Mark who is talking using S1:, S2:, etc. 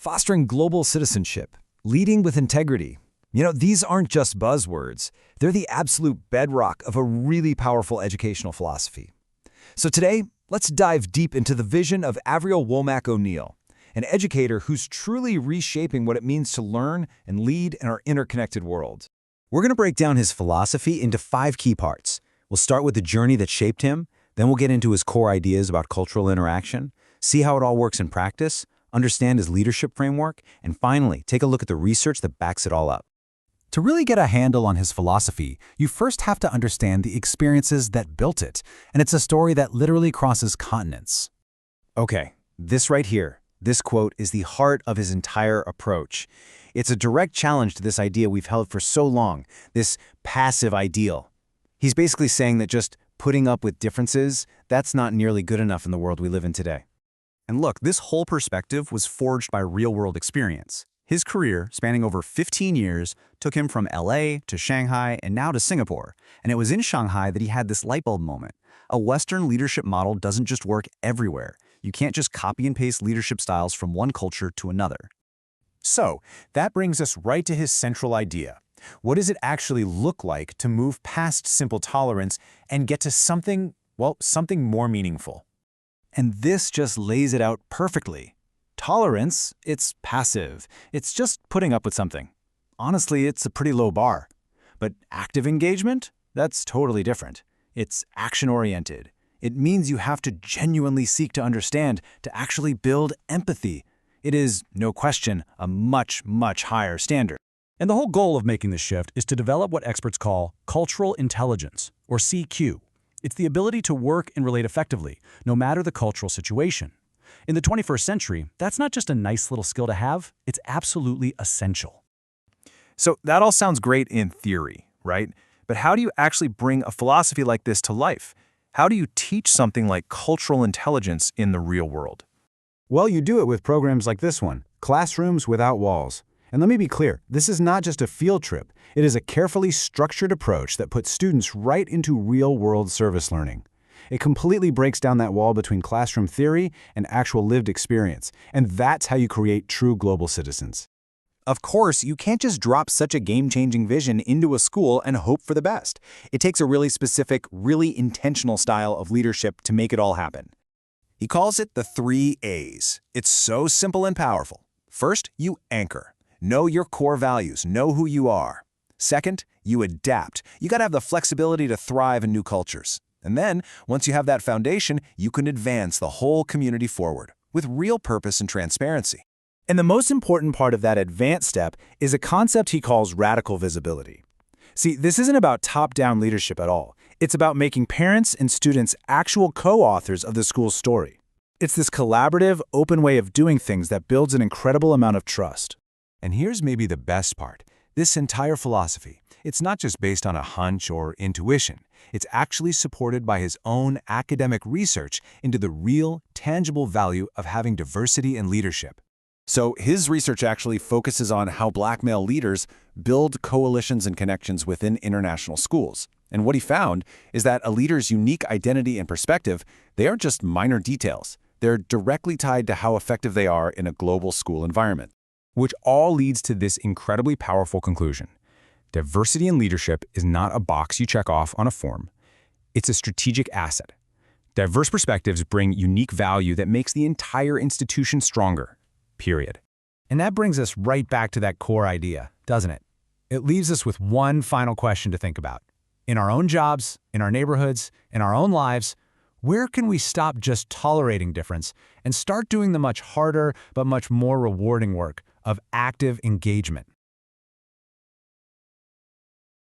S1: fostering global citizenship, leading with integrity. These aren't just buzzwords. They're the absolute bedrock of a really powerful educational philosophy. So today, let's dive deep into the vision of Avreeayl Womack-O'Neil, an educator who's truly reshaping what it means to learn and lead in our interconnected world.
S2: We're going to break down his philosophy into 5 key parts. We'll start with the journey that shaped him, then we'll get into his core ideas about cultural interaction, see how it all works in practice, understand his leadership framework, and finally, take a look at the research that backs it all up.
S3: To really get a handle on his philosophy, you first have to understand the experiences that built it, and it's a story that literally crosses continents.
S2: Okay, this right here, this quote is the heart of his entire approach. It's a direct challenge to this idea we've held for so long, this passive ideal. He's basically saying that just putting up with differences, that's not nearly good enough in the world we live in today.
S3: And look, this whole perspective was forged by real-world experience. His career, spanning over 15 years, took him from LA to Shanghai and now to Singapore. And it was in Shanghai that he had this light bulb moment. A Western leadership model doesn't just work everywhere. You can't just copy and paste leadership styles from one culture to another.
S4: So, that brings us right to his central idea. What does it actually look like to move past simple tolerance and get to something more meaningful?
S3: And this just lays it out perfectly. Tolerance, it's passive. It's just putting up with something. Honestly, it's a pretty low bar. But active engagement? That's totally different. It's action-oriented. It means you have to genuinely seek to understand, to actually build empathy. It is, no question, a much, much higher standard. And the whole goal of making this shift is to develop what experts call cultural intelligence, or CQ. It's the ability to work and relate effectively, no matter the cultural situation. In the 21st century, that's not just a nice little skill to have, it's absolutely essential.
S5: So that all sounds great in theory, right? But how do you actually bring a philosophy like this to life? How do you teach something like cultural intelligence in the real world?
S4: Well, you do it with programs like this one, Classrooms Without Walls. And let me be clear, this is not just a field trip. It is a carefully structured approach that puts students right into real-world service learning. It completely breaks down that wall between classroom theory and actual lived experience, and that's how you create true global citizens.
S2: Of course, you can't just drop such a game-changing vision into a school and hope for the best. It takes a really specific, really intentional style of leadership to make it all happen. He calls it the 3 A's. It's so simple and powerful. First, you anchor. Know your core values. Know who you are. Second, you adapt. You gotta have the flexibility to thrive in new cultures. And then, once you have that foundation, you can advance the whole community forward with real purpose and transparency.
S4: And the most important part of that advanced step is a concept he calls radical visibility. See, this isn't about top-down leadership at all. It's about making parents and students actual co-authors of the school's story. It's this collaborative, open way of doing things that builds an incredible amount of trust.
S5: And here's maybe the best part. This entire philosophy, it's not just based on a hunch or intuition. It's actually supported by his own academic research into the real, tangible value of having diversity in leadership.
S2: So his research actually focuses on how Black male leaders build coalitions and connections within international schools. And what he found is that a leader's unique identity and perspective, they aren't just minor details. They're directly tied to how effective they are in a global school environment.
S5: Which all leads to this incredibly powerful conclusion. Diversity in leadership is not a box you check off on a form. It's a strategic asset. Diverse perspectives bring unique value that makes the entire institution stronger. Period.
S3: And that brings us right back to that core idea, doesn't it? It leaves us with one final question to think about. In our own jobs, in our neighborhoods, in our own lives, where can we stop just tolerating difference and start doing the much harder but much more rewarding work of active engagement?